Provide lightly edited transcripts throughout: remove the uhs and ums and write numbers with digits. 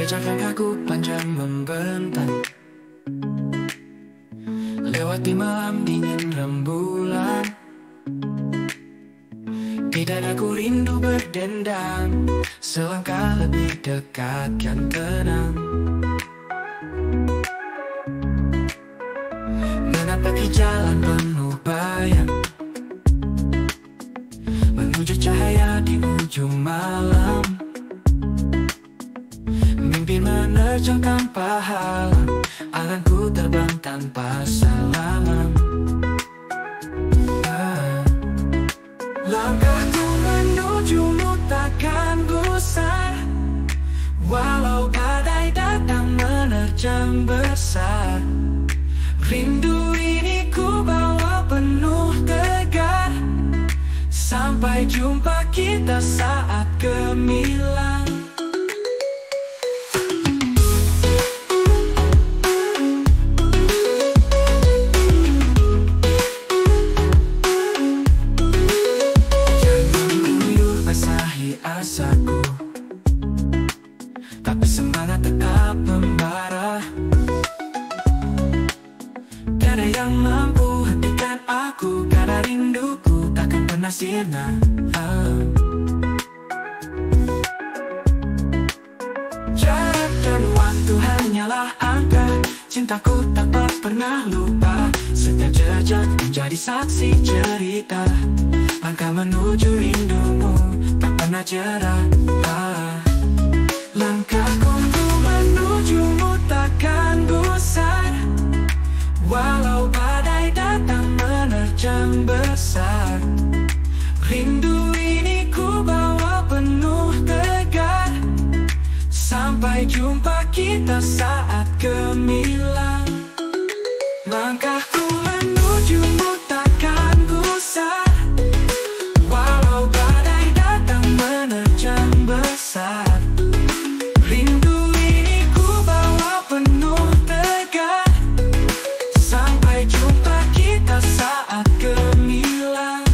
Jejak langkahku panjang membentang, lewati malam dingin rembulan. Di dadaku rindu berdendang, selangkah lebih dekat kan tenang. Menapaki jalan penuh bayang, menuju cahaya di ujung malam. Mimpi menerjangkan pahala, anganku terbang tanpa salaman. Langkahku menujumu takkan gusar, walau badai datang menerjang besar. Rindu ini ku bawa penuh tegar, sampai jumpa kita saat gemilang. Asaku, tapi semangat tetap membara. Tiada yang mampu hentikan aku, karena rinduku takkan pernah sirna. Jarak dan waktu hanyalah angka, cintaku tak pernah lupa. Setiap jejak menjadi saksi cerita, langkah menuju rindumu tak pernah jera. Langkahku menujumu takkan gusar, walau badai datang menerjang besar. Rindu ini ku bawa penuh tegar, sampai jumpa kita saat gemilang. Langkahku menujumu takkan gusar, walau badai datang menerjang besar. Rindu ini ku bawa penuh tegar, sampai jumpa kita saat gemilang.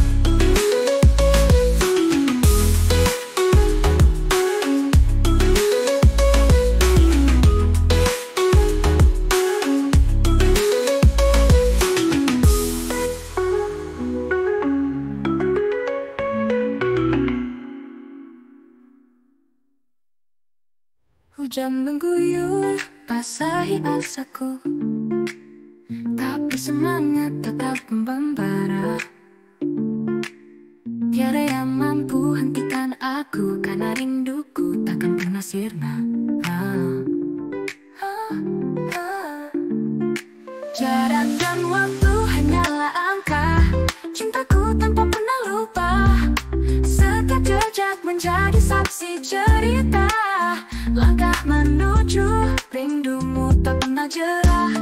Hujan mengguyur, basahi asaku, tapi semangat tetap membara. Tiada yang mampu hentikan aku, karena rinduku takkan pernah sirna. Jarak dan waktu hanyalah angka, cintaku tanpa pernah lupa. Setiap jejak menjadi saksi cerita, langkah menuju rindumu tak pernah jera.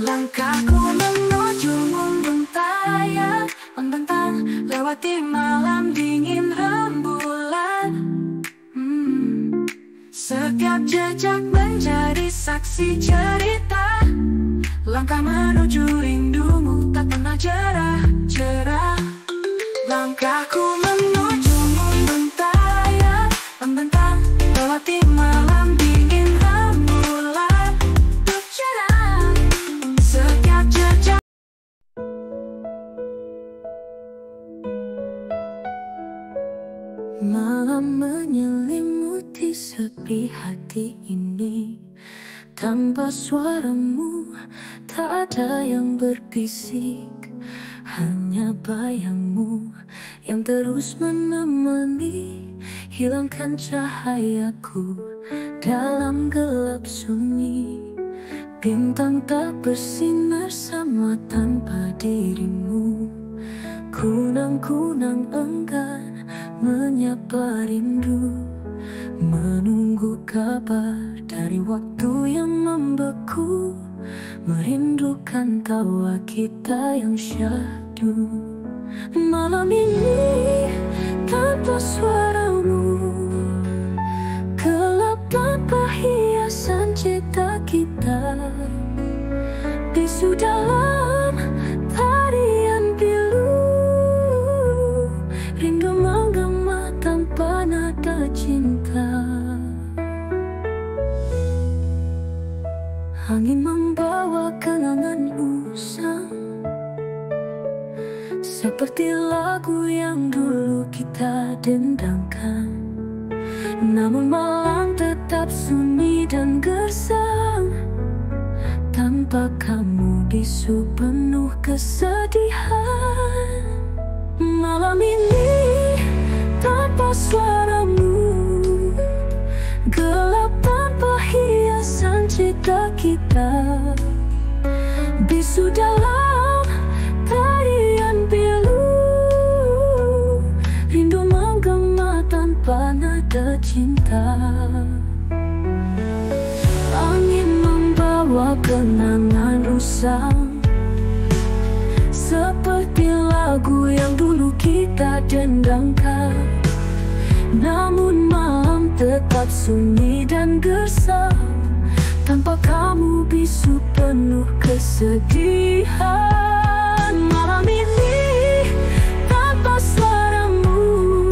Langkahku menujumu membentang, lewati malam dingin rembulan. Setiap jejak menjadi saksi cerita, langkah menuju rindumu tak pernah jera. Langkahku menujumu membentang, lewati malam dingin rembulan. Untuk cerah, setiap jejak. Malam menyelimuti sepi hati ini, tanpa suaramu tak ada yang berbisik. Hanya bayangmu yang terus menemani, hilangkan cahayaku dalam gelap sunyi. Bintang tak bersinar sama tanpa dirimu. Kunang-kunang enggan menyapa rindu, menunggu kabar dari waktu yang membeku. Merindukan tawa kita yang syahdu. Malam ini tanpa suaramu, gelap tanpa hiasan cita kita. Bisu dalam tarian pilu, rindu menggema tanpa nada cinta. seperti lagu yang dulu kita dendangkan. Namun malam tetap sunyi dan gersang, tanpa kamu bisu penuh kesedihan. Malam ini tanpa suaramu, gelap tanpa hiasan cita kita. Bisu dalam tarian pilu, rindu menggema tanpa nada cinta. Angin membawa kenangan usang, seperti lagu yang dulu kita dendangkan. Namun malam tetap sunyi dan gersang, tanpa kamu bisu penuh kesedihan. Malam ini tanpa suaramu,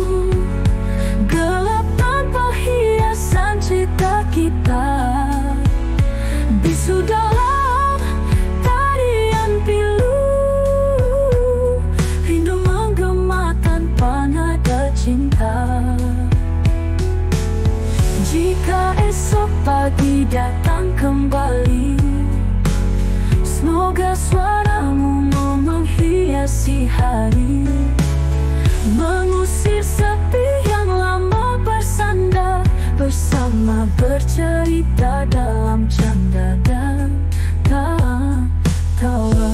gelap tanpa hiasan cita kita. Bisu dalam tarian pilu, rindu menggema tanpa nada cinta. Jika esok pagi datang kembali, semoga suaramu mau menghiasi hari, mengusir sepi yang lama bersandar, bersama bercerita dalam canda dan tawa.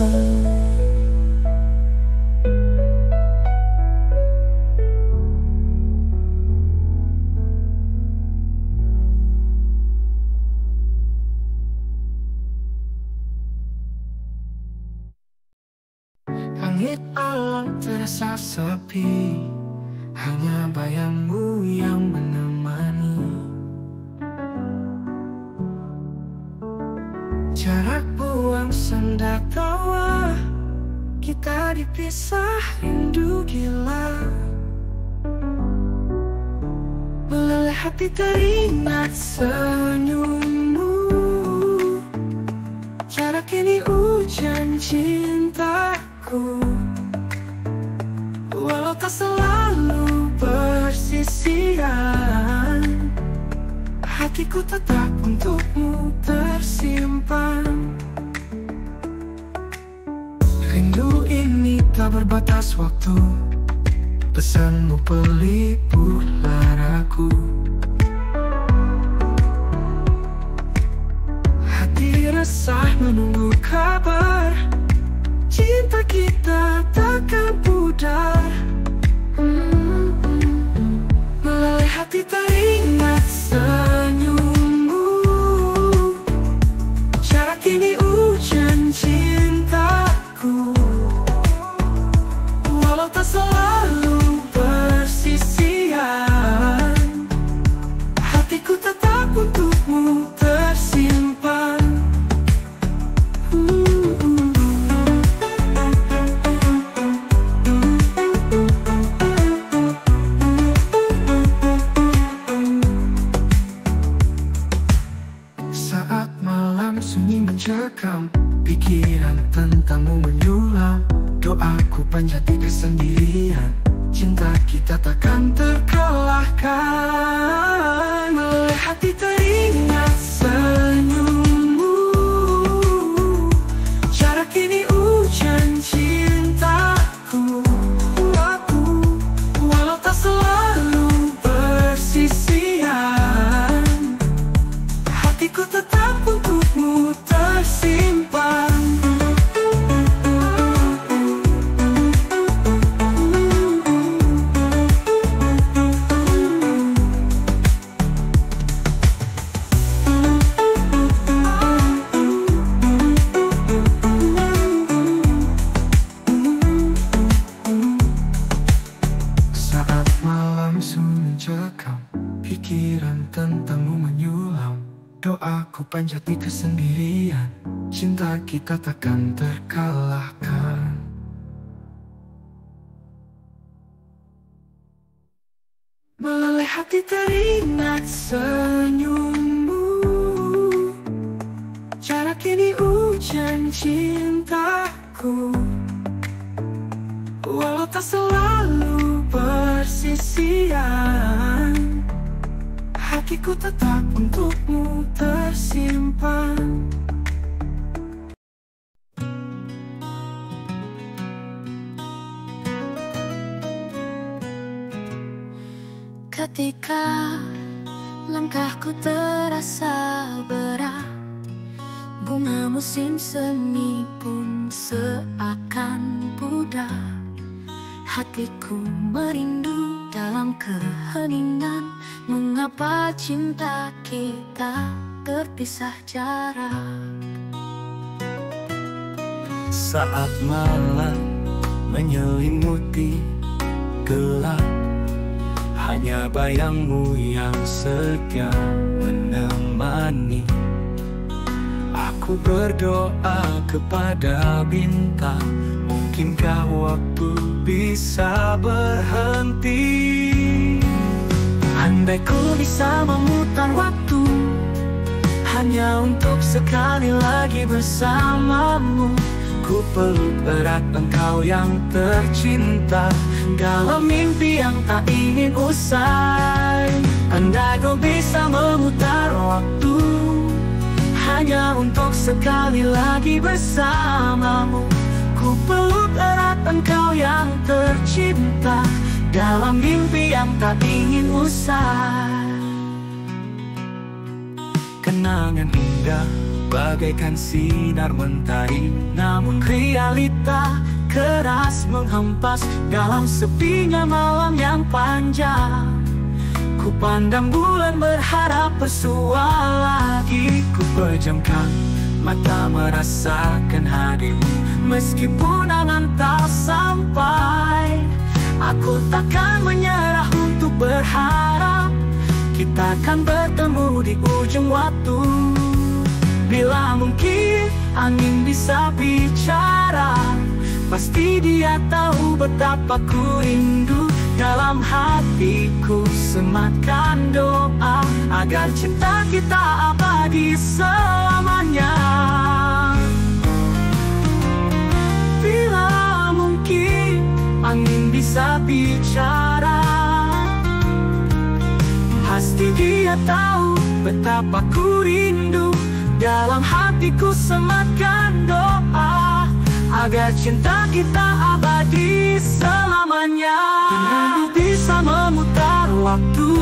Langit alam terasa sepi, hanya bayangmu yang menemani. Jarak buang senda tawa, kita dipisah rindu gila. Meleleh hati teringat senyummu, jarak ini hujan cintaku. Walau tak selalu bersisian, hatiku tetap untukmu tersimpan. Rindu ini tak berbatas waktu, pesanmu pelipur laraku. Hati resah menunggu kabar, cinta kita takkan pudar. Meleleh hati teringat senyummu, jarak ini hujan cintaku. Walau tak selalu bersisian, hatiku tetap untukmu tersimpan. Saat malam sunyi mencekam, pikiran tentangmu menyulam. Doaku panjati kesendirian, cinta kita takkan terkalahkan. Meleleh hati teringat senyummu, jarak ini hujan cintaku. Walau tak selalu bersisian, hatiku tetap untukmu tersimpan. Saat malam sunyi mencekam, pikiran tentangmu menyulam. Doaku panjati kesendirian, cinta kita takkan terkalahkan. Meleleh hati teringat senyummu, jarak ini hujan cintaku. Walau tak selalu bersisian, hatiku tetap untukmu tersimpan. Ketika langkahku terasa berat, bunga musim semi pun seakan pudar. Hatiku merindu dalam keheningan. Mengapa cinta kita terpisah jarak? Saat malam menyelimuti gelap, hanya bayangmu yang setia menemani. Aku berdoa kepada bintang, mungkinkah waktu bisa berhenti? Andai ku bisa memutar waktu, hanya untuk sekali lagi bersamamu. Ku peluk erat engkau yang tercinta, dalam mimpi yang tak ingin usai. Andai ku bisa memutar waktu, hanya untuk sekali lagi bersamamu. Ku peluk erat engkau yang tercinta, dalam mimpi yang tak ingin usai. Kenangan indah bagaikan sinar mentari, namun realita keras menghempas dalam sepinya malam yang panjang. Ku pandang bulan berharap bersua lagi. Ku pejamkan mata merasakan hadirmu, meskipun angan tak sampai. Aku takkan menyerah untuk berharap kita akan bertemu di ujung waktu. Bila mungkin angin bisa bicara, pasti dia tahu betapa ku rindu. Dalam hatiku sematkan doa agar cinta kita abadi selamanya. Bila mungkin angin bisa bicara, pasti dia tahu betapa ku rindu. Dalam hatiku sematkan doa agar cinta kita abadi selamanya. Dengan bisa memutar waktu,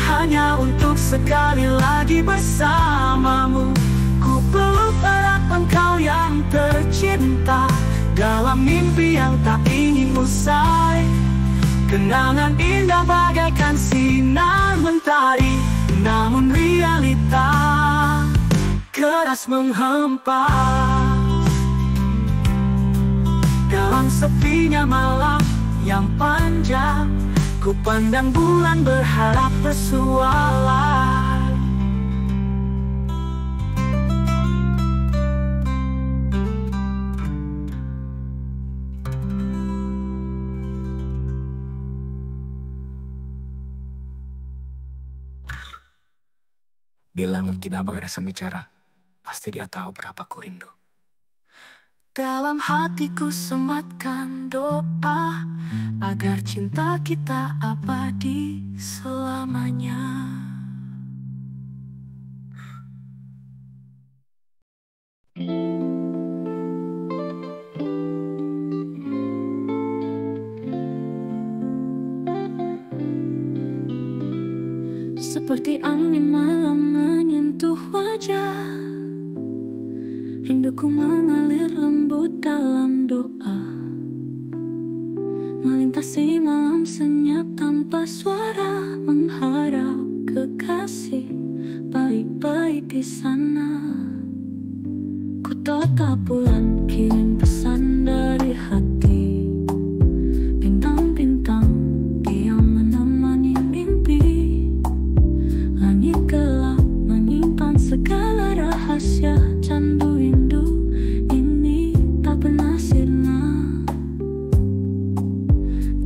hanya untuk sekali lagi bersamamu. Ku peluk erat engkau yang tercinta, dalam mimpi yang tak ingin usai. Kenangan indah bagaikan sinar mentari, namun realita keras menghempas dalam sepinya malam yang panjang. Ku pandang bulan berharap bersuara. Bila mungkin abang ada bicara, pasti dia tahu berapa ku rindu. Dalam hatiku sematkan doa agar cinta kita abadi selamanya. Seperti angin malam menyentuh wajah, rinduku mengalir lembut dalam doa, melintasi malam senyap tanpa suara, mengharap kekasih baik-baik di sana. Ku tatap bulan kirim pesan dari hati, bintang-bintang diam menemani mimpi. Langit gelap menyimpan segala rahasia, candu rindu ini tak pernah sirna.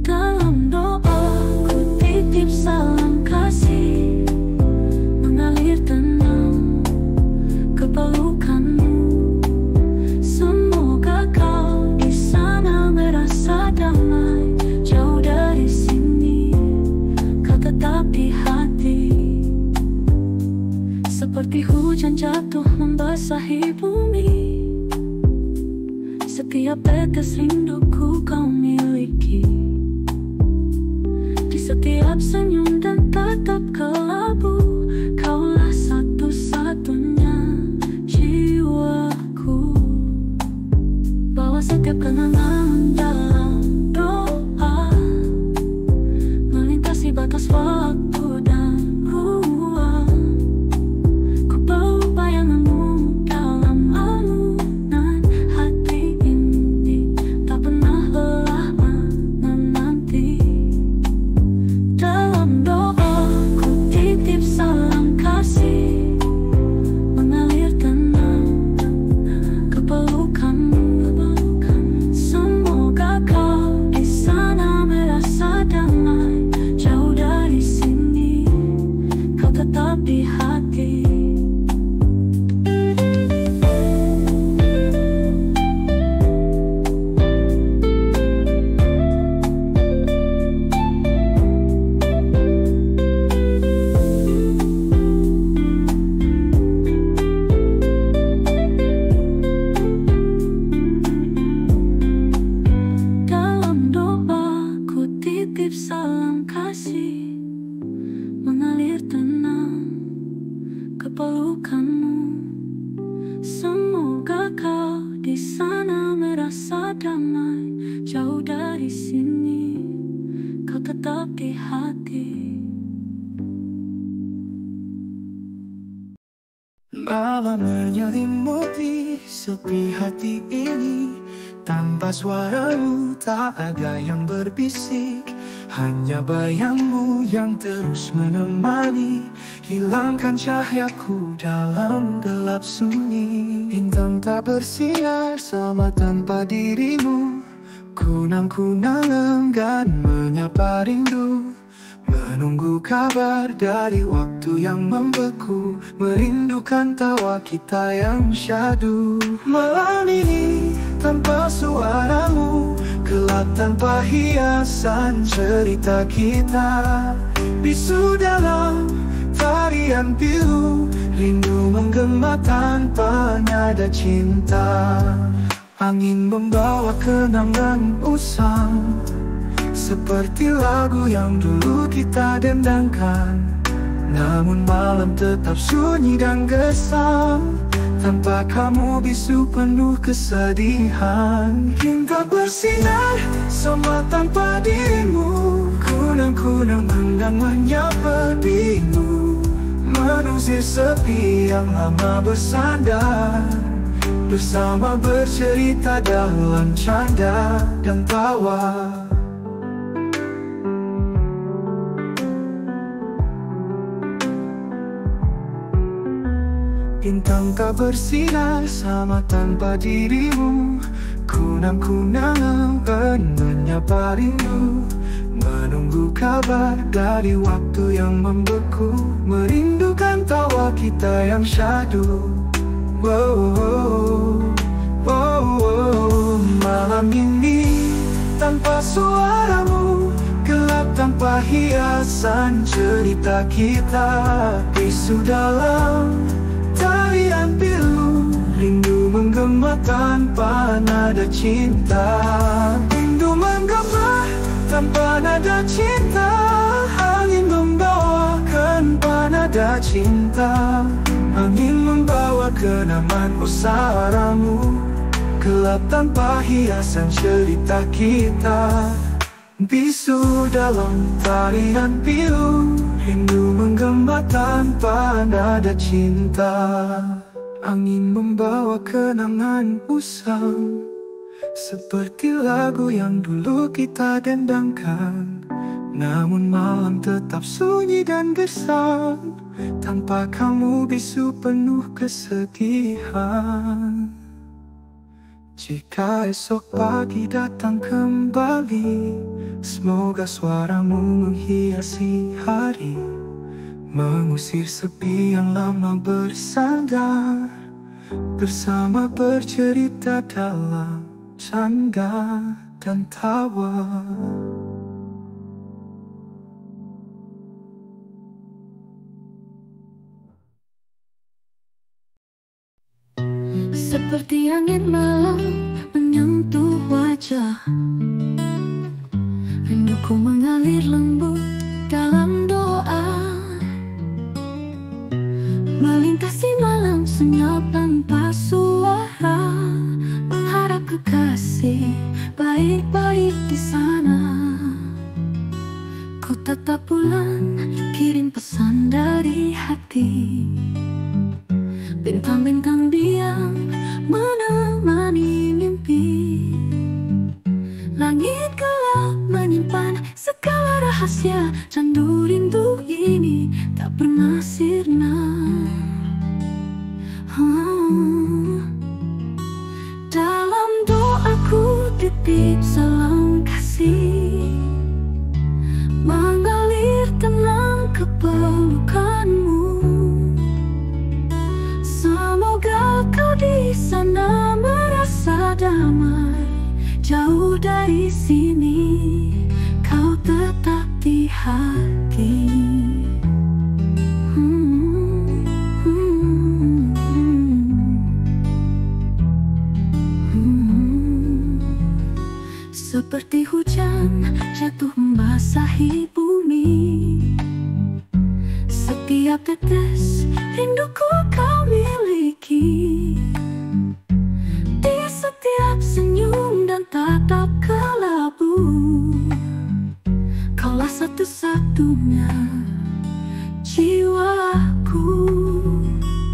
Dalam doa ku titip salam kasih, mengalir tenang ke pelukanmu. Semoga membasahi bumi. Setiap tetes rinduku kau miliki. Di setiap senyum dan tatap kelabu, kaulah satu-satunya jiwaku. Bawa setiap kenangan dalam doa, melintasi batas waktu dan ruang. Ku bau bayanganmu dalam alunan hati ini, tak pernah lelah menanti. Dalam doa ku titip salam kasih, mengalir tenang ke pelukanmu. Semoga kau di sana merasa damai. Jauh dari sini kau tetap di hati. Dalam doa ku titip salam kasih, mengalir tenang ke pelukanmu. Semoga kau di sana merasa damai. Jauh dari sini kau tetap di hati. Malam menyelimuti sepi hati ini. Tanpa suaramu tak ada yang berbisik, hanya bayangmu yang terus menemani. Hilangkan cahayaku dalam gelap sunyi. Bintang tak bersinar sama tanpa dirimu. Kunang-kunang enggan menyapa rindu, menunggu kabar dari waktu yang membeku, merindukan tawa kita yang syahdu. Malam ini tanpa suaramu, gelap tanpa hiasan cerita kita. Bisu dalam tarian pilu, rindu menggema tanpa nada cinta. Angin membawa kenangan usang, seperti lagu yang dulu kita dendangkan. Namun malam tetap sunyi dan gesam, tanpa kamu bisu penuh kesedihan. Bintang bersinar sama tanpa dirimu, kunang-kunang enggan menyapa rindu, menusir sepi yang lama bersandar. Bersama bercerita dalam canda dan tawa. Bintang tak bersinar sama tanpa dirimu, kunang-kunang enggan menyapa rindu, menunggu kabar dari waktu yang membeku, merindukan tawa kita yang syahdu. Malam ini tanpa suaramu, gelap tanpa hiasan cerita kita. Bisu dalam tarian pilu, rindu menggema tanpa nada cinta. Rindu menggema tanpa nada cinta, angin membawakan nada cinta. Angin membawa kenangan usaramu, gelap tanpa hiasan cerita kita. Bisu dalam tarian pilu, rindu menggema tanpa nada cinta. Angin membawa kenangan usang, seperti lagu yang dulu kita dendangkan. Namun malam tetap sunyi dan gersam, tanpa kamu bisu penuh kesedihan. Jika esok pagi datang kembali, semoga suaramu menghiasi hari, mengusir sepi yang lama bersandar. Bersama bercerita dalam canda dan tawa. seperti angin malam menyentuh wajah. Rinduku mengalir lembut dalam doa, melintasi malam senyap tanpa suara, mengharap kekasih baik-baik di sana. Ku tatap bulan, kirim pesan dari hati. Bintang-bintang diam menemani mimpi. Langit gelap menyimpan segala rahasia. Candu rindu ini tak pernah sirna. Dalam doaku titip salam kasih, mengalir tenang ke pelukanmu. Semoga kau di sana merasa damai. Jauh dari sini kau tetap di hati. Seperti hujan jatuh membasahi bumi, setiap tetes rinduku kau miliki. Di setiap senyum dan tatap kelabu, kaulah satu-satunya jiwaku.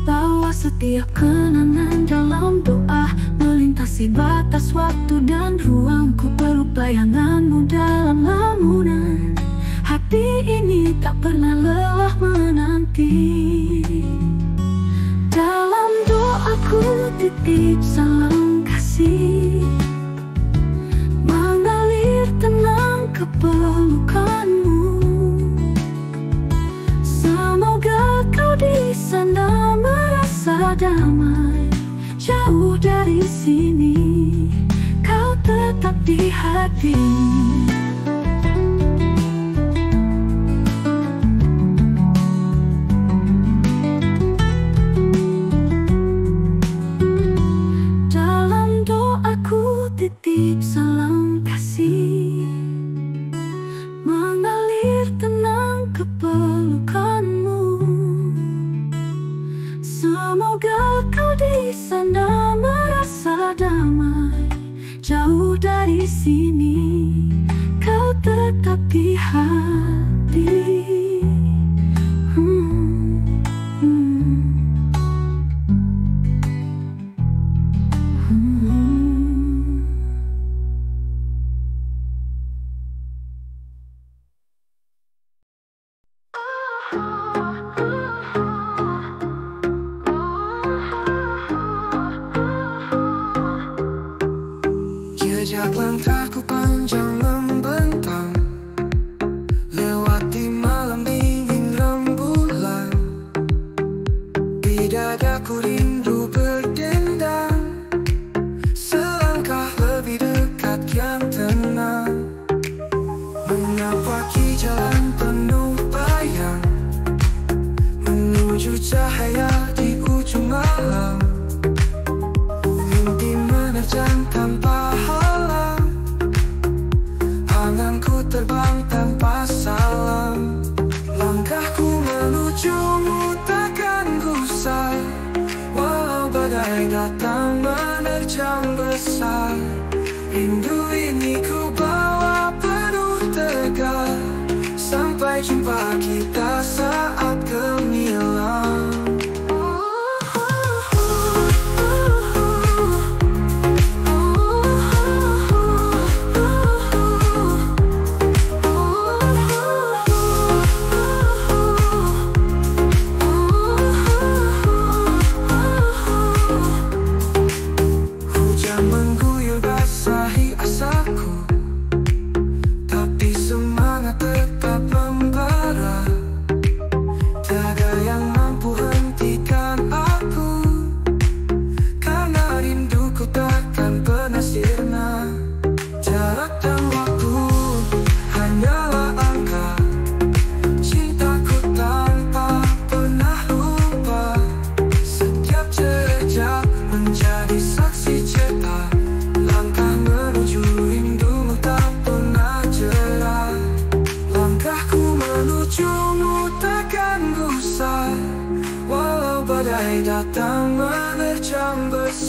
Bawa setiap kenangan dalam doa, melintasi batas waktu dan ruang. Ku peluk bayanganmu dalam lamunan. Hati ini tak pernah lelah menanti. Dalam doaku titip salam kasih, mengalir tenang ke pelukanmu. Semoga kau di sana merasa damai. Jauh dari sini kau tetap di hati. Dalam doaku titip salam kasih, mengalir tenang ke pelukanmu. Semoga kau di sana merasa damai. Jauh dari sini kau tetap di hati. Jejak langkahku panjang membentang, lewati malam dingin rembulan. Di dadaku rindu berdendang, selangkah lebih dekat yang tenang. Menapaki jalan penuh bayang, menuju cahaya di ujung malam. Mimpi menerjang tanpa halang, anganku terbang tanpa salam. Langkahku menujumu takkan gusar, walau badai datang menerjang besar. Rindu ini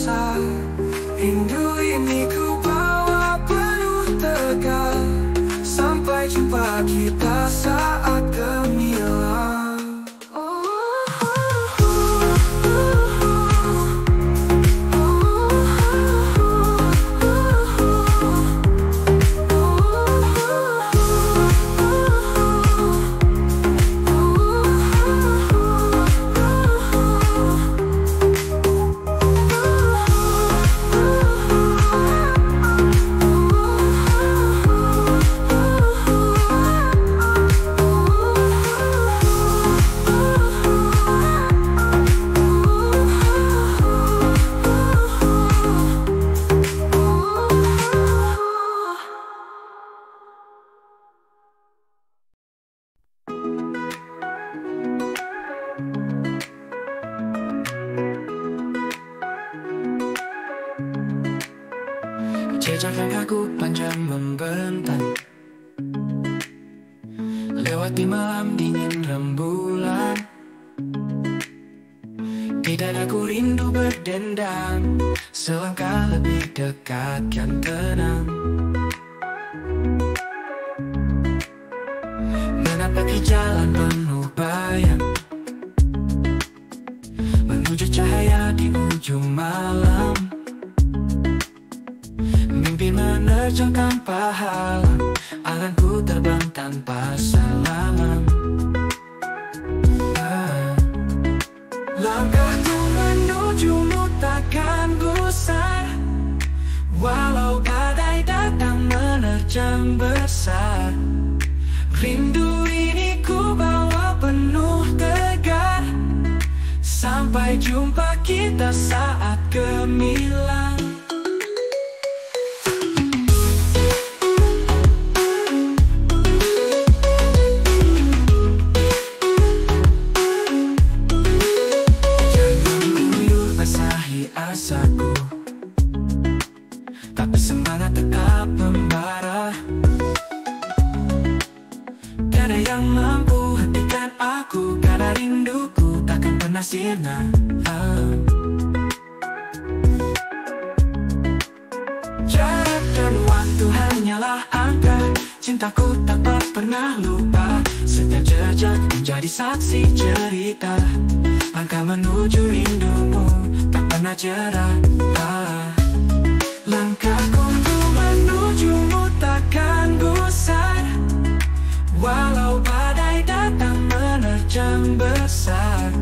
besar. Rindu ini ku bawa penuh tegar, sampai jumpa kita saat gemilang. Jejak langkahku panjang membentang, lewati malam dingin rembulan. Di dadaku rindu berdendang, selangkah lebih dekat kian tenang. Menapaki jalan penuh bayang, menuju cahaya di ujung malam. Mimpi menerjangkan pahala, anganku terbang tanpa salaman. Langkahku menujumu takkan gusar, walau badai datang menerjang besar. Rindu ini ku bawa penuh tegar, sampai jumpa kita saat gemilang. Asaku, tapi semangat tetap membara. Tiada yang mampu hentikan aku, karena rinduku takkan pernah sirna. Jarak dan waktu hanyalah angka, cintaku tak pernah lupa. Setiap jejak menjadi saksi cerita, langkah menuju rindumu tak pernah jera. Langkahku menujumu takkan gusar, walau badai datang menerjang besar.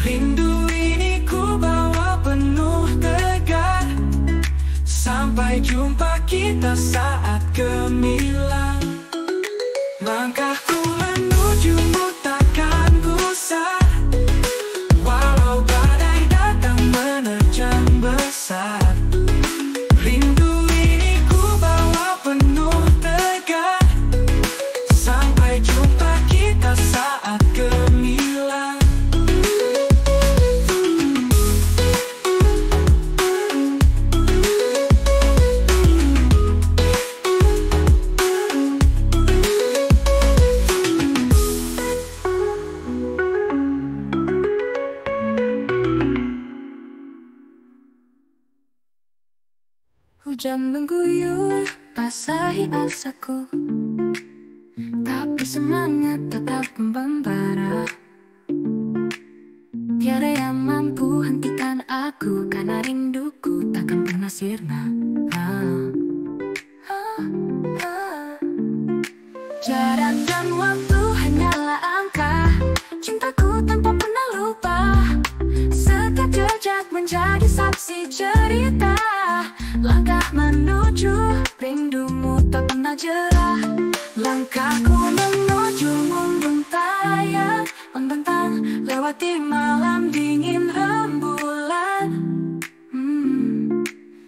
Rindu ini ku bawa penuh tegar, sampai jumpa kita saat gemilang. Langkahku menujumu takkan gusar, walau badai datang menerjang besar. Rindu ini ku bawa penuh tegar, sampai jumpa kita saat gemilang. Hujan mengguyur, basahi asaku, tapi semangat tetap membara. Tiada yang mampu hentikan aku, karena rinduku takkan pernah sirna. Jarak dan waktu hanyalah angka, cintaku tanpa pernah lupa. Setiap jejak menjadi saksi cerita, langkah menuju rindumu tak pernah jera. Langkahku menuju membentang, lewati malam dingin rembulan.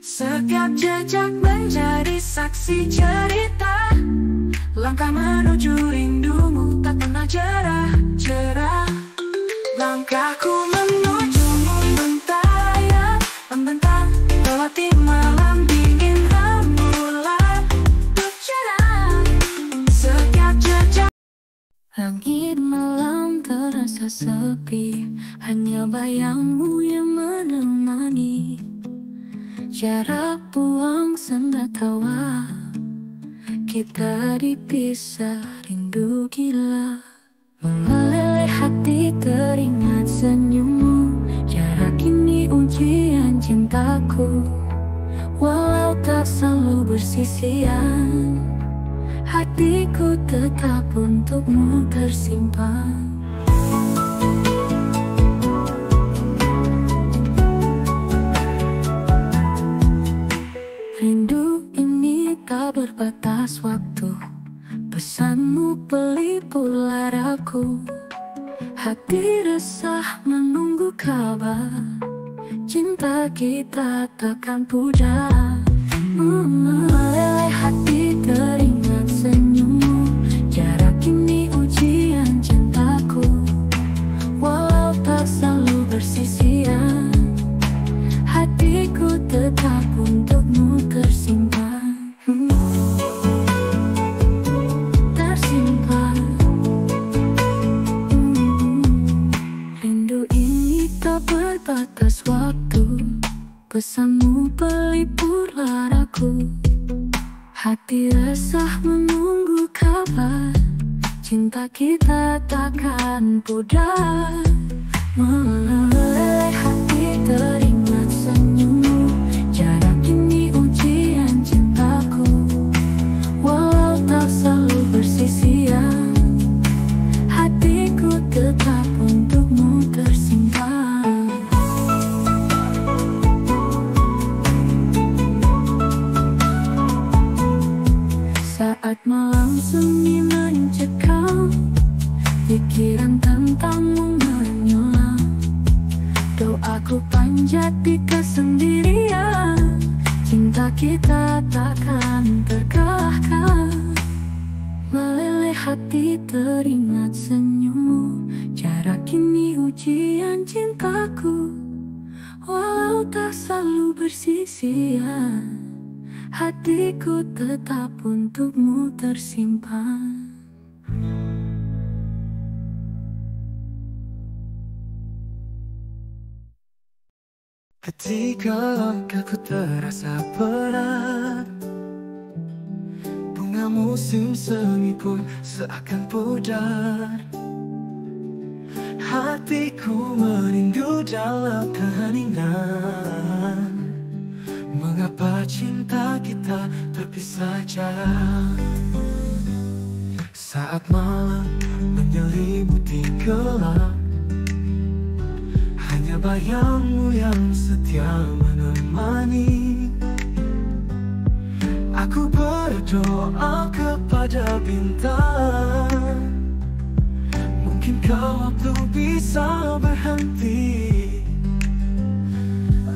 Setiap jejak menjadi saksi cerita, langkah menuju rindumu tak pernah jera. Langkahku menuju membentang, lewati malam dingin rembulan. Setiap jejak. Langit malam terasa sepi, hanya bayangmu yang menemani. jarak buang senda tawa, kita dipisah rindu gila. Meleleh hati teringat senyummu, jarak ini ujian cintaku. Walau tak selalu bersisian, hatiku tetap untukmu tersimpan. Rindu ini tak berbatas waktu, pesanmu pelipur laraku. Hati resah menunggu kabar, cinta kita takkan pudar. Meleleh hati teringat senyummu, jarak ini ujian cintaku. Walau tak selalu bersisian, hatiku tetap untukmu tersimpan. Tersimpan. Rindu ini tak berbatas waktu, pesanmu pelipur laraku. Hati resah menunggu kabar, cinta kita takkan pudar. Meleleh hati teringat senyummu, jarak ini ujian cintaku. Walau tak selalu bersisian, hatiku tetap untukmu tersimpan. Saat malam sunyi mencekam, pikiran tentangmu menyulam. Doaku panjat di kesendirian, cinta kita takkan terkalahkan. Meleleh hati teringat senyummu, jarak ini ujian cintaku. Walau tak selalu bersisian, hatiku tetap untukmu tersimpan. Ketika langkahku terasa berat, bunga musim semi pun seakan pudar. Hatiku merindu dalam keheningan. Mengapa cinta kita terpisah jarak? Saat malam menyelimuti gelap, hanya bayangmu yang setia menemani. Aku berdoa kepada bintang, mungkinkah waktu bisa berhenti?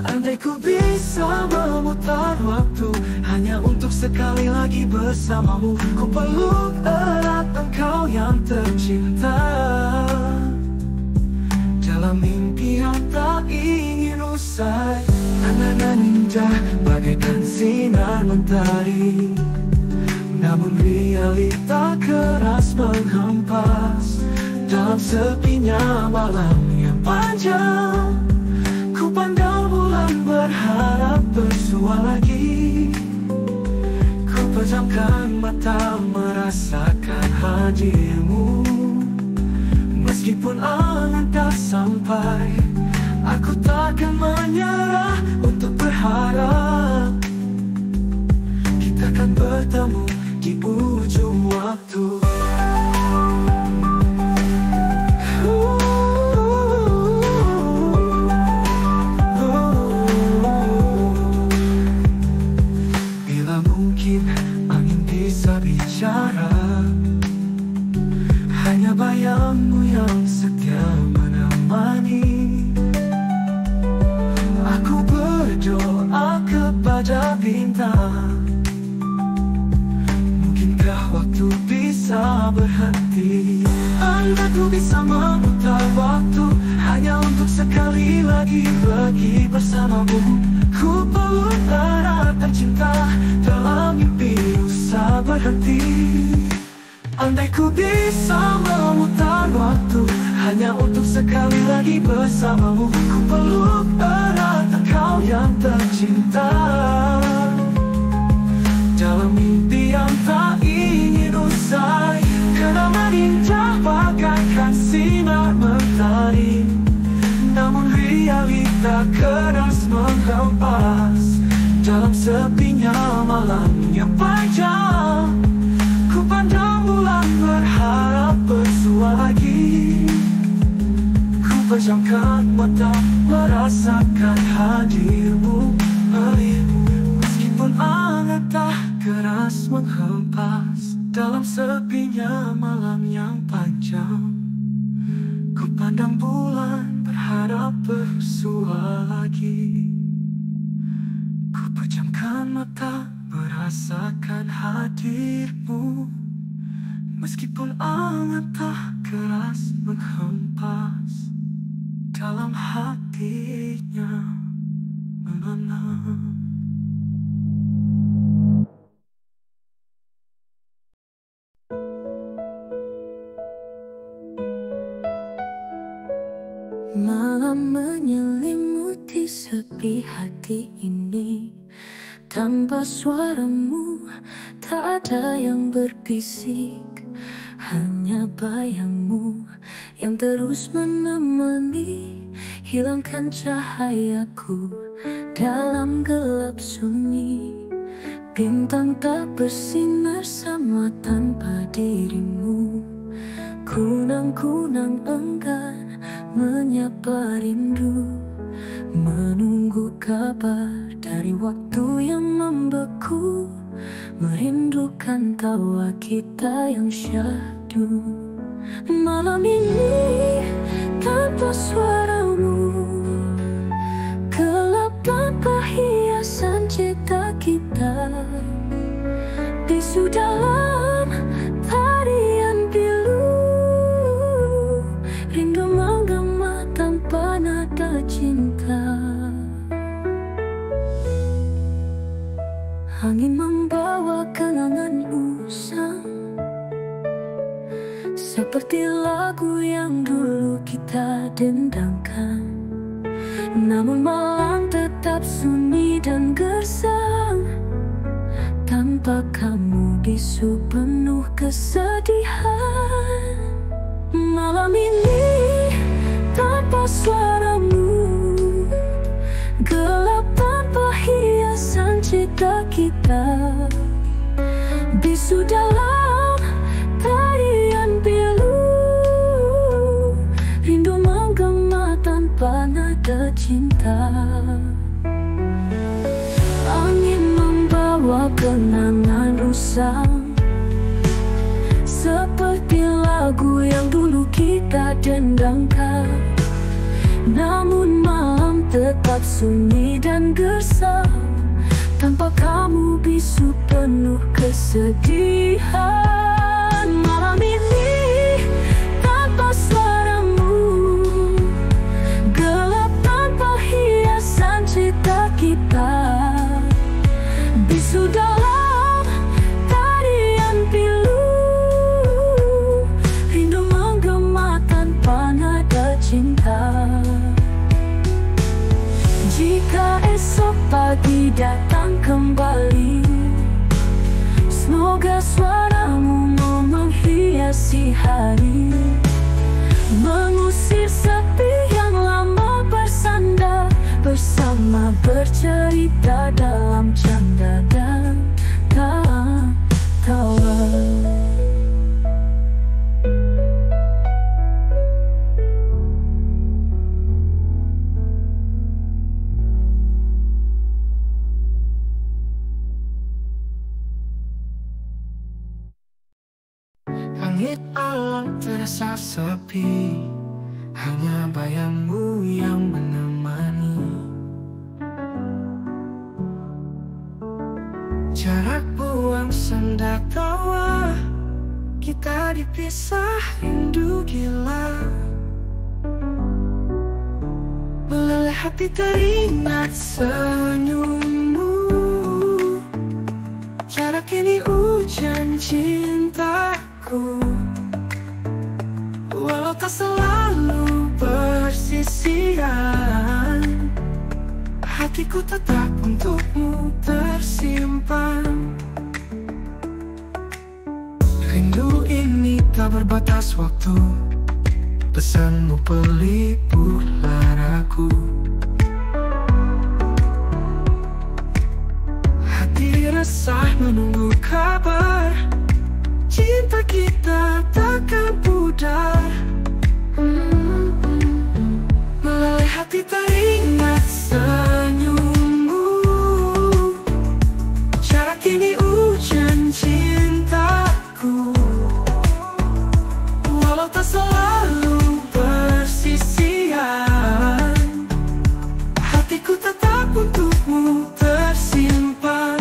Andai ku bisa memutar waktu hanya untuk sekali lagi bersamamu, ku peluk erat engkau yang tercinta. Dalam mimpi yang tak ingin usai, angan-angan indah bagaikan sinar mentari. Namun realita keras menghempas dalam sepinya malam yang panjang. Ku pandang bulan berharap bersua lagi. Ku pejamkan mata merasakan hadirmu. Meskipun angan tak sampai, aku takkan menyerah untuk berharap kita akan bertemu di ujung waktu. Bila mungkin angin bisa bicara, hanya bayangmu yang setia menemani. Aku berdoa kepada bintang, mungkinkah waktu bisa berhenti? Andai ku bisa memutar waktu hanya untuk sekali lagi pergi bersamamu, ku peluk erat dan cinta dalam mimpi usah berhenti. Andai ku bisa memutar waktu hanya untuk sekali lagi bersamamu. Ku peluk erat engkau yang tercinta, dalam mimpi yang tak ingin usai. Kenangan indah bagaikan sinar mentari, namun realita keras menghempas. Dalam sepinya malam yang panjang, ku pandang bulan berharap bersua lagi. Ku pejamkan mata merasakan hadirmu, meskipun angan tak keras menghempas. Dalam sepinya malam yang panjang, ku pandang bulan berharap bersua lagi. Ku pejamkan mata merasakan hadirmu, meskipun angan tak keras menghempas. Dalam hatinya menenang. Malam menyelimuti sepi hati ini, tanpa suaramu tak ada yang berbisik. Hanya bayangmu yang terus menemani, hilangkan cahayaku dalam gelap sunyi. Bintang tak bersinar sama tanpa dirimu. Kunang-kunang enggan menyapa rindu, menunggu kabar dari waktu yang membeku, merindukan tawa kita yang syahdu. Malam ini tanpa suaramu, gelap tanpa hiasan cita kita, bisu dalam tarian pilu, rindu menggema tanpa nada cinta. Angin membawa kenangan usang, seperti lagu yang dulu kita dendangkan. Namun malam tetap sunyi dan gersang, tanpa kamu bisu penuh kesedihan. Malam ini tanpa suaramu, gelap tanpa hiasan cita kita, bisu dalam tarian pilu, rindu menggema tanpa nada cinta. Angin membawa kenangan usang, seperti lagu yang dulu kita dendangkan. Namun malam tetap sunyi dan gersang, tanpa kamu bisu penuh kesedihan. Malam ini tanpa suaramu, gelap tanpa hiasan cita kita, bisu dalam tarian pilu, rindu menggema tanpa nada cinta. Jika esok pagi datang kembali, semoga suaramu menghiasi hari, mengusir sepi yang lama bersandar, bersama bercerita dalam canda dan tawa. Langit alam terasa sepi, hanya bayangmu yang menemani. Jarak buang senda tawa, kita dipisah rindu gila. Meleleh hati teringat senyummu, jarak ini hujan cintaku. Walau tak selalu bersisian, hatiku tetap untukmu tersimpan. Rindu ini tak berbatas waktu, pesanmu pelipur laraku. Hati resah menunggu kabar, cinta kita takkan pudar. Melalui hati teringat senyummu, jarak ini hujan cintaku. Walau tak selalu bersisian, hatiku tetap untukmu tersimpan.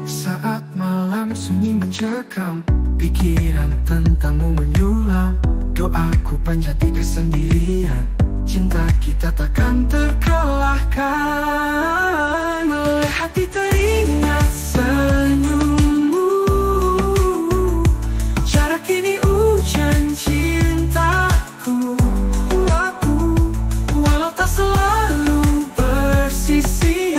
Saat malam sunyi mencekam, pikiran tentangmu menyulam. Doaku panjati kesendirian, cinta kita takkan terkalahkan. Melalui hati teringat senyummu, jarak ini hujan cintaku. Walau tak selalu bersisian,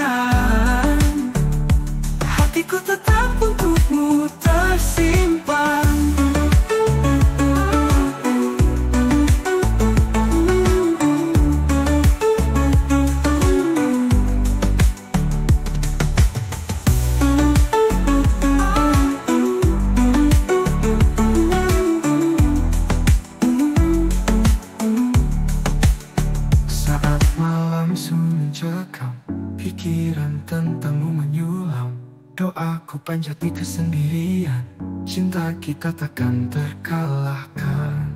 hatiku tetap untukmu tersimpan. Saat malam sunyi mencekam, pikiran tentangmu menyulam. Doaku panjati kesendirian, cinta kita takkan terkalahkan.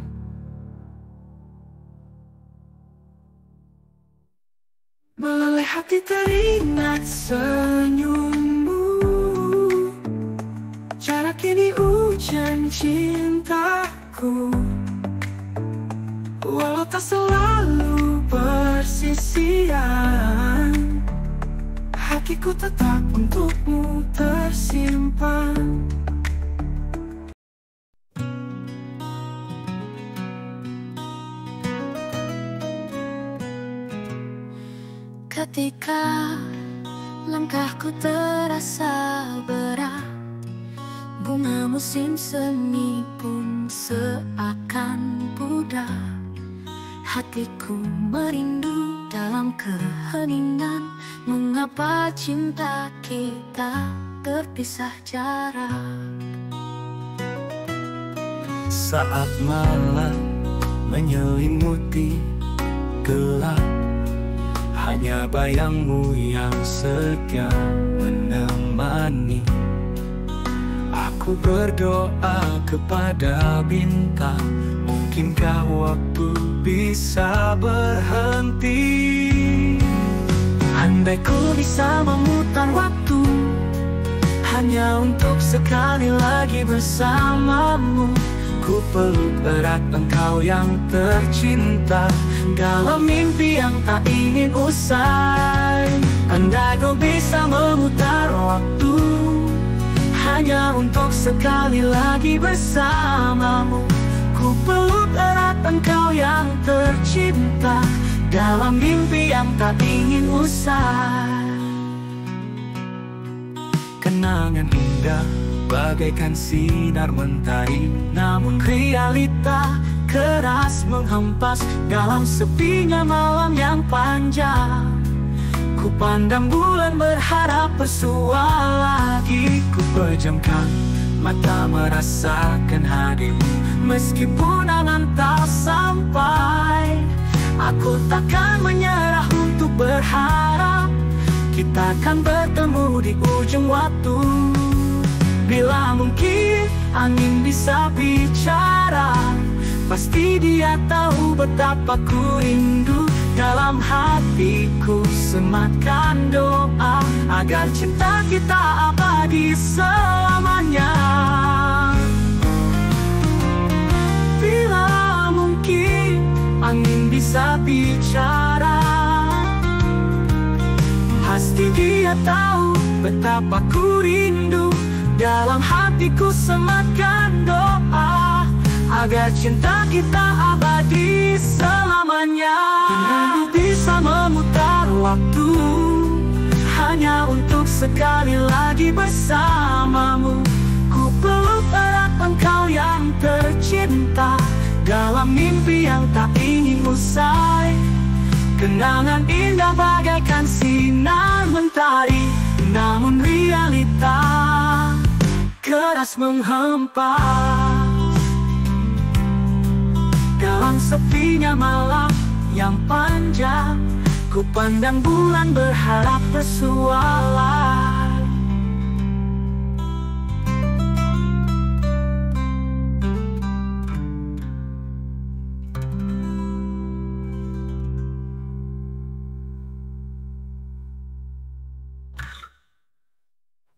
Melalui hati teringat senyummu, jarak ini hujan cintaku. Walau tak selalu bersisian, hatiku tetap untukmu tersimpan. Ketika langkahku terasa berat, bunga musim semi pun seakan pudar. Hatiku merindu dalam keheningan, mengapa cinta kita terpisah jarak. Saat malam menyelimuti gelap, hanya bayangmu yang setia menemani. Aku berdoa kepada bintang, mungkinkah waktu bisa berhenti? Andai ku bisa memutar waktu, hanya untuk sekali lagi bersamamu. Ku peluk erat engkau yang tercinta, dalam mimpi yang tak ingin usai. Andai ku bisa memutar waktu, hanya untuk sekali lagi bersamamu. Ku peluk erat engkau yang tercinta, dalam mimpi yang tak ingin usai. Kenangan indah bagaikan sinar mentari, namun realita keras menghempas dalam sepinya malam yang panjang. Ku pandang bulan berharap bersua lagi, ku pejamkan mata merasakan hadirmu. Meskipun angan tak sampai, aku takkan menyerah untuk berharap kita akan bertemu di ujung waktu. Bila mungkin angin bisa bicara, pasti dia tahu betapa ku rindu. Dalam hatiku sematkan doa agar cinta kita abadi selamanya. Bila mungkin angin bisa dia tahu betapa ku rindu. Dalam hatiku sematkan doa agar cinta kita abadi selamanya. Aku bisa memutar waktu hanya untuk sekali lagi bersamamu. Ku peluk erat engkau yang tercinta dalam mimpi yang tak ingin usai. Kenangan indah bagaikan sinar mentari, namun realita keras menghempas. Dalam sepinya malam yang panjang, ku pandang bulan berharap bersuara.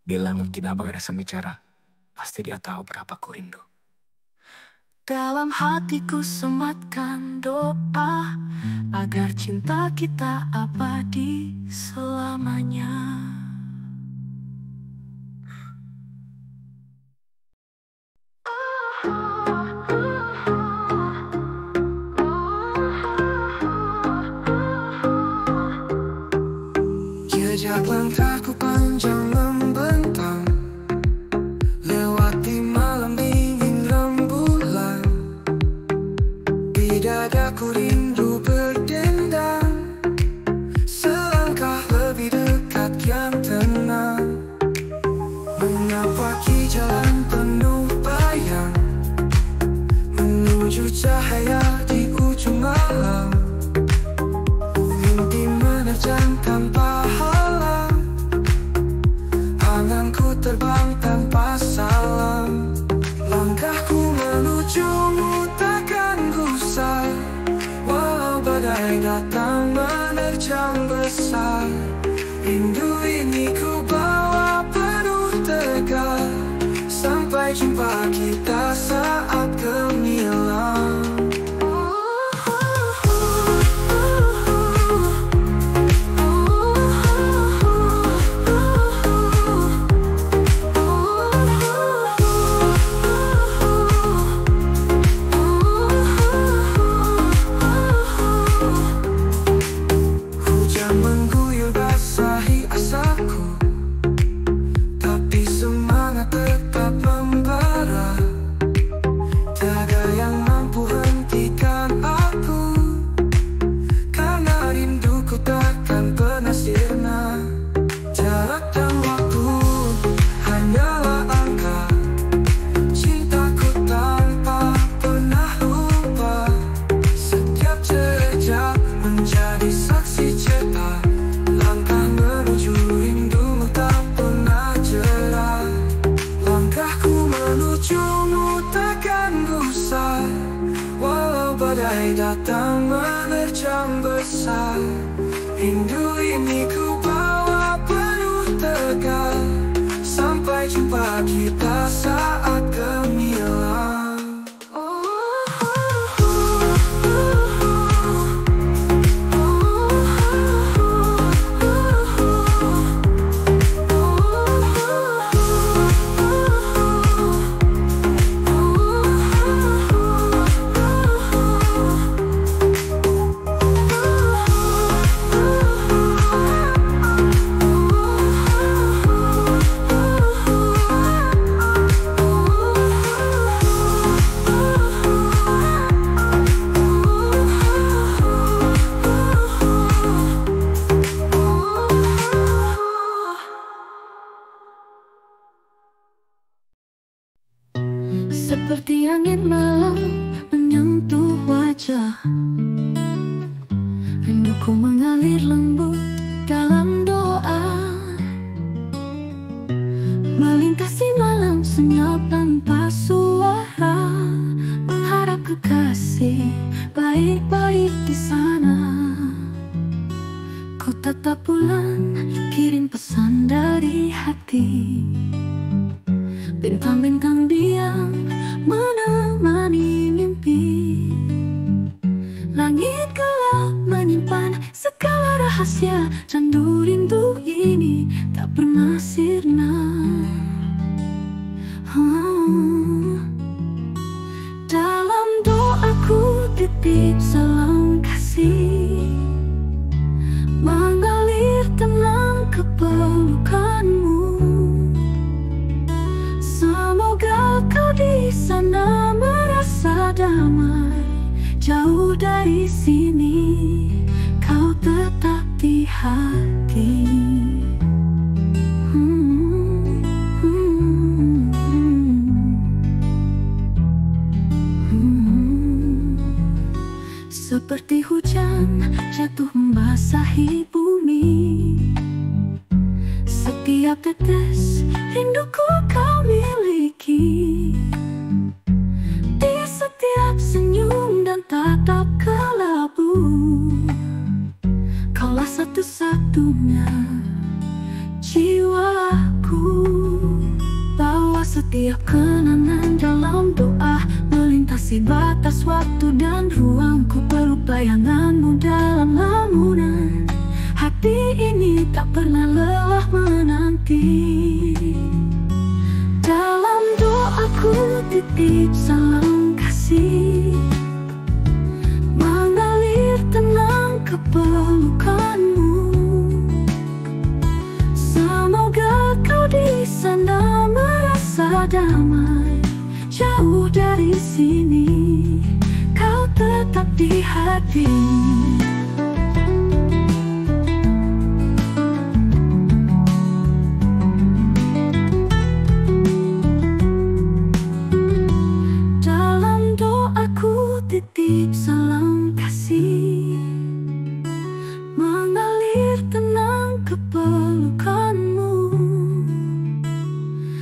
Bila mungkin abang ada bicara, pasti dia tahu berapa ku rindu. Dalam hatiku sematkan doa agar cinta kita abadi selamanya. Jejak langkahku panjang membentang, lewati malam dingin rembulan. Di dadaku rindu berdendang, selangkah lebih dekat yang tenang. Menapaki jalan penuh bayang, menuju cahaya di ujung malam. Mimpi menerjang tanpa halang, anganku terbang tanpa salam. Langkahku menujumu takkan gusar, walau badai datang menerjang besar. Rindu ini ku bawa penuh tegar, sampai jumpa kita saat gemilang. Datang menerjang besar, rindu ini ku bawa penuh tegar, sampai jumpa kita saat gemilang. Seperti angin malam menyentuh wajah, rinduku mengalir lembut dalam doa. Melintasi malam senyap tanpa suara, mengharap kekasih baik-baik di sana. Ku tatap bulan, kirim pesan dari hati. Bintang-bintang diam menemani mimpi. Langit gelap menyimpan segala rahasia, candu rindu ini titip salam kasih mengalir tenang ke pelukanmu. Semoga kau di sana merasa damai. Jauh dari sini kau tetap di hati. Seperti hujan jatuh membasahi bumi, setiap tetes rinduku kau miliki. Di setiap senyum dan tatap kelabu, kaulah satu-satunya jiwaku. Bawa setiap kenangan dalam doa, melintasi batas waktu dan ruang. Ku peluk bayanganmu dalam lamunan. Hati ini tak pernah lelah menanti. Dalam doaku titip salam kasih mengalir tenang ke pelukanmu. Semoga kau di sana merasa damai. Jauh dari sini kau tetap di hati. Dalam doaku titip salam kasih mengalir tenang ke pelukanmu.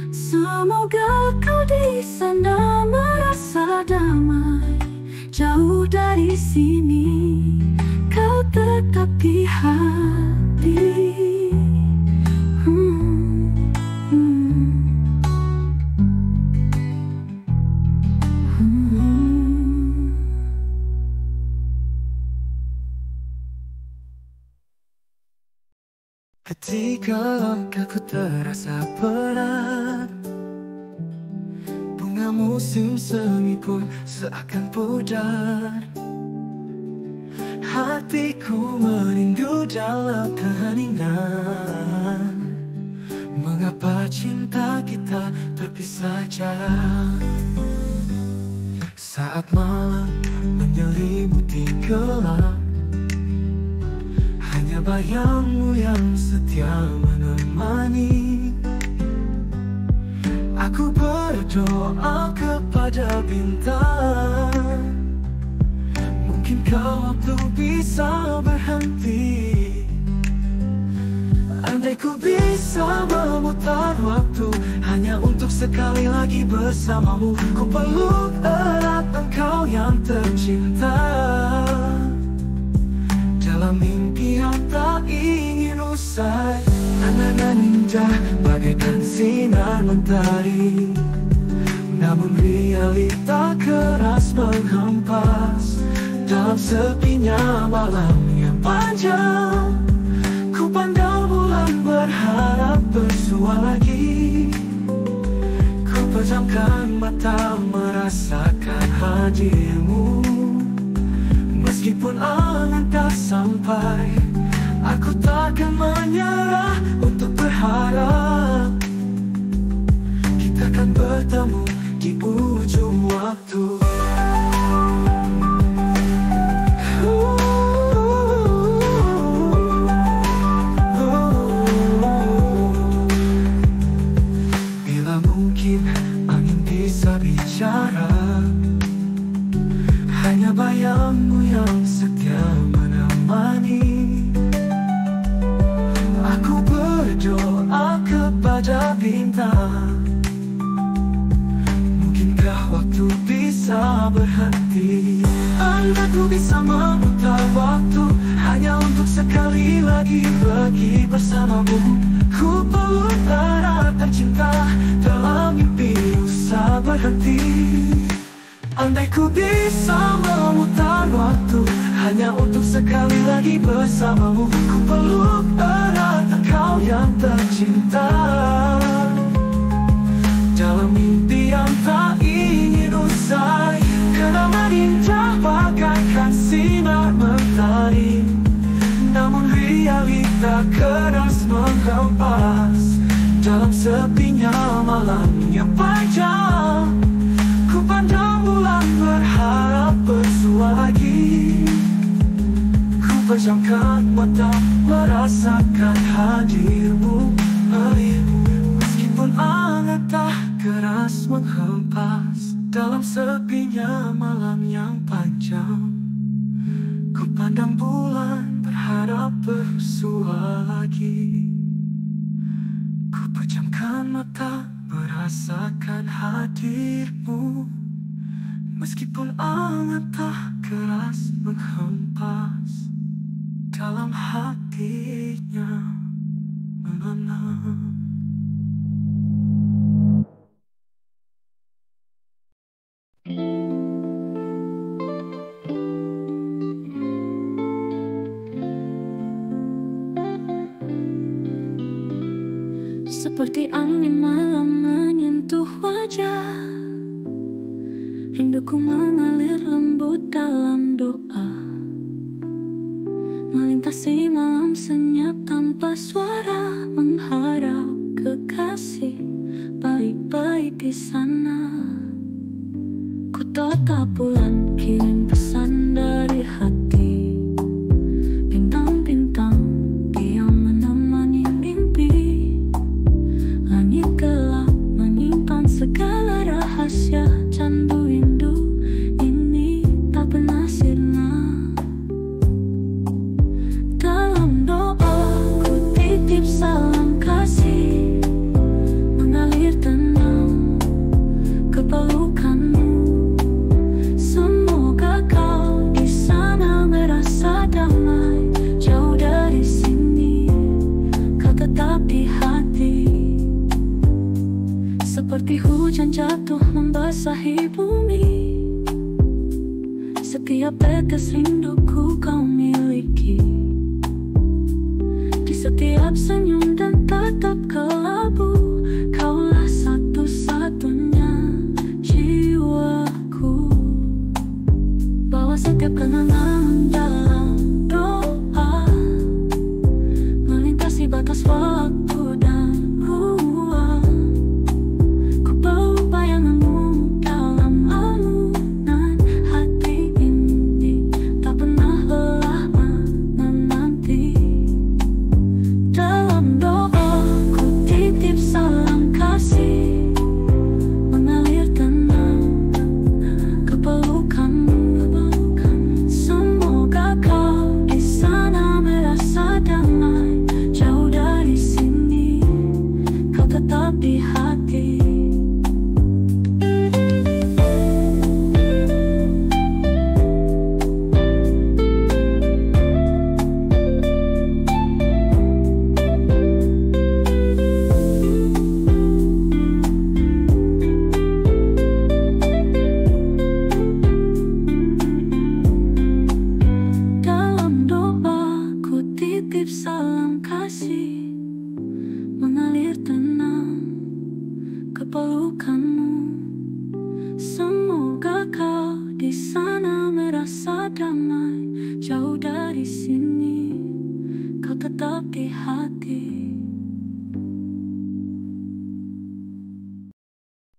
Semoga kau di sana merasa damai. Jauh dari sini kau tetap di hati. Ketika langkahku terasa berat, bunga musim semi pun seakan pudar. Hatiku merindu dalam keheningan. Mengapa cinta kita terpisah jarak? Saat malam menyelimuti gelap, hanya bayangmu yang setia menemani. Aku berdoa kepada bintang, mungkinkah waktu bisa berhenti? Andai ku bisa memutar waktu hanya untuk sekali lagi bersamamu. Ku peluk erat engkau yang tercinta dalam mimpi yang tak ingin usai. Angan-angan indah bagaikan sinar mentari, namun realita keras menghempas. Dalam sepinya malam yang panjang, ku pandang bulan berharap bersua lagi. Ku pejamkan mata merasakan hadirmu. Meskipun angan tak sampai, aku takkan menyerah untuk berharap kita akan bertemu di ujung waktu. Bila mungkin angin bisa bicara, hanya bayangmu yang setia menemani. Aku berdoa kepada bintang, mungkinkah waktu bisa berhenti? Andai ku bisa memutar waktu hanya untuk sekali lagi pergi bersamamu. Ku peluk erat dan cinta dalam mimpi usah berhenti. Andai ku bisa memutar waktu hanya untuk sekali lagi bersamamu. Ku peluk erat engkau yang tercinta dalam mimpi yang tak ingin usai. Kenangan indah bagaikan hujan. Ku pandang bulan berharap bersua lagi. Ku pejamkan mata merasakan hadirmu. Meskipun angin tak keras menghempas dalam sepinya malam yang panjang. Ku pandang bulan berharap bersua lagi. Ku pejamkan mata merasakan hadirmu. Meskipun angin tak keras menghempas dalam hatinya mengenang. Seperti angin malam menyentuh wajah, rinduku mengalir lembut dalam doa, melintasi malam senyap tanpa suara, mengharap kekasih baik-baik di sana. Ku tatap bulan kirim pesan dari hati, bintang-bintang diam menemani mimpi. Langit gelap menyimpan segala rahasia, candu rindu ini tak pernah sirna. Dalam doa ku titip salam kasih, mengalir tenang ke pelukanmu. Semoga kau di sana merasa damai, jauh dari sini kau tetap di hati. Seperti hujan jatuh membasahi bumi, setiap tetes rinduku kau miliki. Di setiap senyum dan tatap kelabu, kaulah satu-satunya jiwaku. Bawa setiap kenangan dalam doa, melintasi batas waktu dan ruang. Ku bau bayanganmu dalam alunan hati ini, tak pernah lelah menanti. Dalam doa ku titip salam kasih, mengalir tenang ke pelukanmu. Semoga kau di sana merasa damai, jauh dari sini kau tetap di hati. Dalam doa ku titip salam kasih, mengalir tenang ke pelukanmu. Semoga kau di sana merasa damai, jauh dari sini kau tetap di hati.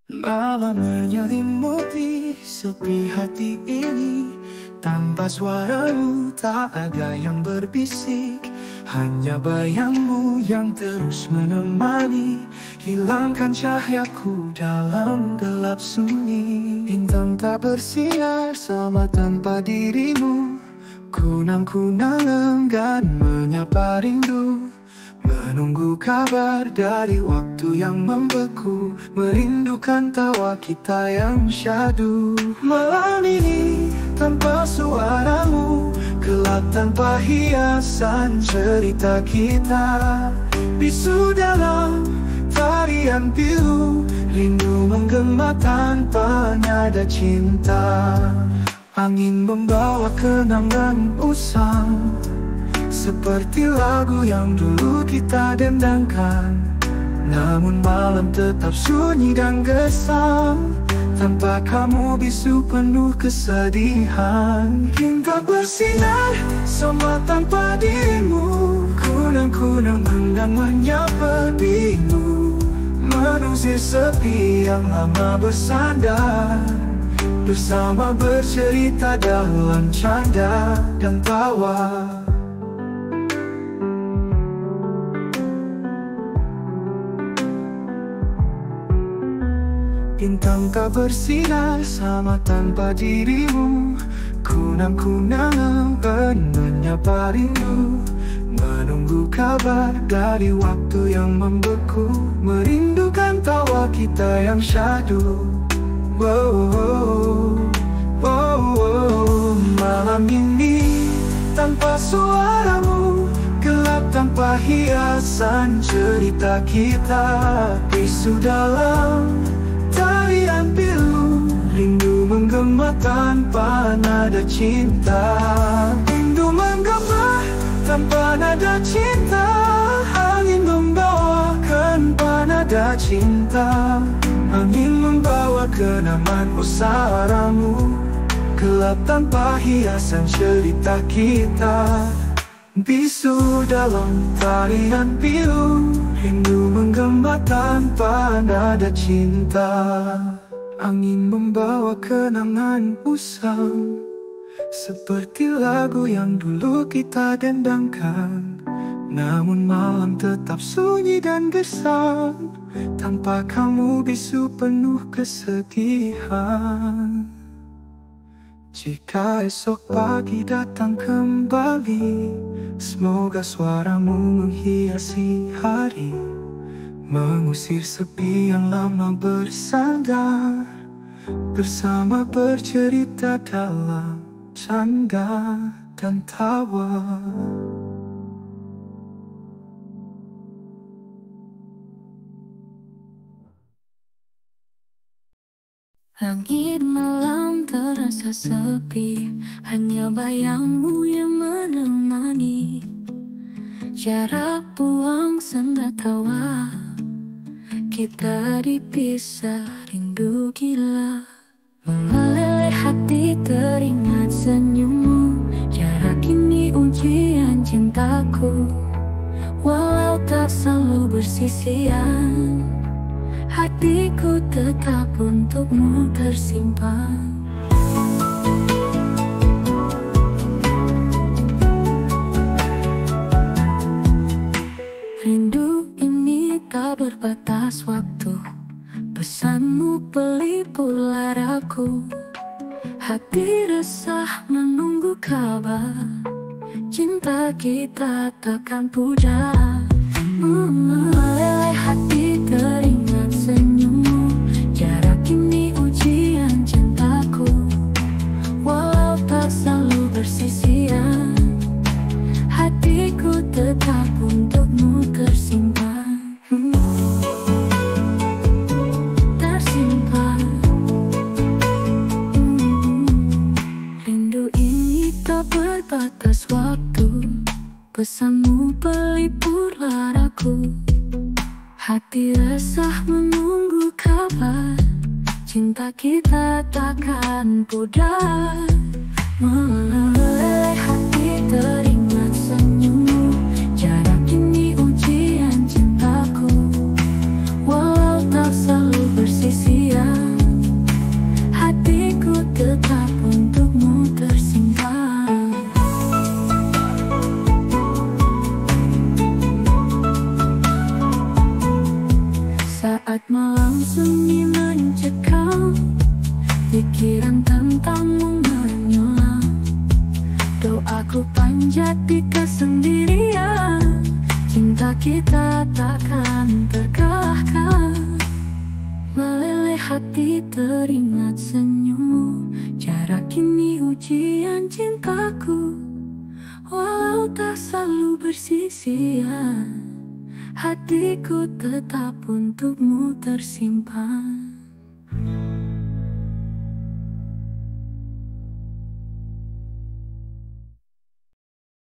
Malam menyelimuti sepi hati ini, tanpa suaramu tak ada yang berbisik, hanya bayangmu yang terus menemani. Hilangkan cahayaku dalam gelap sunyi, bintang tak bersinar sama tanpa dirimu. Kunang-kunang enggan menyapa rindu, menunggu kabar dari waktu yang membeku, merindukan tawa kita yang syahdu. Malam ini tanpa suaramu, gelap tanpa hiasan cerita kita. Bisu dalam tarian pilu, rindu menggema tanpa nada cinta. Angin membawa kenangan usang, seperti lagu yang dulu kita dendangkan. Namun malam tetap sunyi dan gesam, tanpa kamu bisu penuh kesedihan. Bintang bersinar sama tanpa dirimu, kunang-kunang enggan menyapa dirimu. mengusir sepi yang lama bersandar, bersama bercerita dalam canda dan tawa. Bintang tak bersinar sama tanpa dirimu, kunang-kunang menyapa rindu, menunggu kabar dari waktu yang membeku, merindukan tawa kita yang syahdu. Malam ini tanpa suaramu, gelap tanpa hiasan cerita kita, bisu dalam tarian pilu, rindu menggema tanpa nada cinta. Rindu menggema tanpa nada cinta, angin membawakan nada cinta. Angin membawa kenangan pusaramu, gelap tanpa hiasan cerita kita, bisu dalam tarian pilu, rindu menggema tanpa nada cinta. Angin membawa kenangan usang, seperti lagu yang dulu kita dendangkan. Namun malam tetap sunyi dan gersang, tanpa kamu bisu penuh kesedihan. Jika esok pagi datang kembali, semoga suaramu menghiasi hari, mengusir sepi yang lama bersandar, bersama bercerita dalam canda dan tawa. Langit malam terasa sepi, hanya bayangmu yang menemani. Jarak buang senda tawa, kita dipisah rindu gila. Meleleh hati teringat senyummu, jarak ini ujian cintaku. Walau tak selalu bersisian, hatiku tetap untukmu tersimpan. Rindu ini tak berbatas waktu, pesanmu pelipur laraku. Hati resah menunggu kabar, cinta kita takkan pudar. Meleleh hati teringat senyummu, jarak ini ujian cintaku. Walau tak selalu bersisian, hatiku tetap untukmu tersimpan. Tersimpan. Rindu ini tak berbatas waktu, pesanmu pelipur laraku. Hati resah menunggu kabar, cinta kita takkan pudar. Meleleh hati teringat senyummu, jarak ini ujian cintaku. Walau tak selalu bersisian, hatiku tetap untukmu tersimpan. Saat malam sunyi mencekam, pikiran tentangmu menyelam. Doaku panjat di kesendirian, cinta kita takkan terkalahkan. Meleleh hati teringat senyummu, jarak ini ujian cintaku. Walau tak selalu bersisian, hatiku tetap untukmu tersimpan.